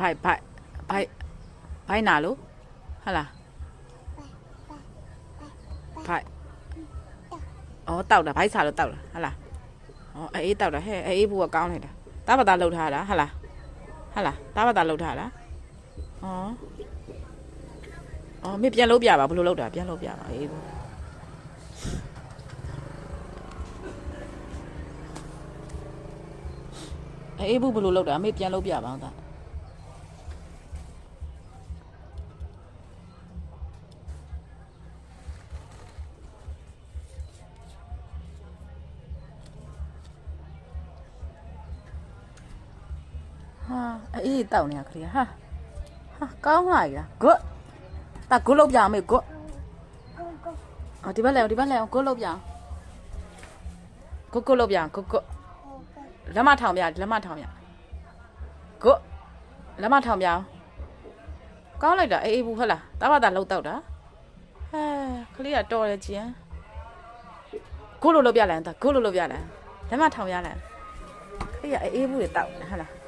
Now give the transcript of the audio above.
ဖိုင်နာလို့ဟာလားဖိုင်အော်တောက်တာဖိုင်စားလို့တောက်တာဟာလားအော်အေးတောက်တာဟဲ့အေးဘူးကကောင်းနေတာတာဘာတာလှုပ်ထားတာဟာလားတာဘာတာလှုပ်ထားလားအော်မင်းပြန်လို့ပြပါဘလို့လှုပ်တာပြန်လို့ပြပါအေးဘူးအေးဘူးဘလို့လှုပ်တာမင်းပြန်လို့ပြပါအောင်သားအေးတောက်နေရခရီးဟာကောင်းလာပြီလားဂွတ်တာဂွတ်လောက်ပြအောင်မေဂွတ်အော်ဒီဘက်လဲဂွတ်လောက်ပြအောင်ဂွတ်လောက်ပြအောင်ဂွတ်လက်မထောင်ပြဂွတ်လက်မထောင်ပြအောင်ကောင်းလိုက်တာအေးဘူးဟုတ်လားတာဘာတာလောက်တောက်တာဟဲခလေးကတော်တယ်ကျန်ဂွတ်လောက်ပြလိုက်တာဂွတ်လောက်ပြလိုက်လက်မထောင်ပြလိုက်ခလေးကအေးဘူးတွေတောက်ဟုတ်လား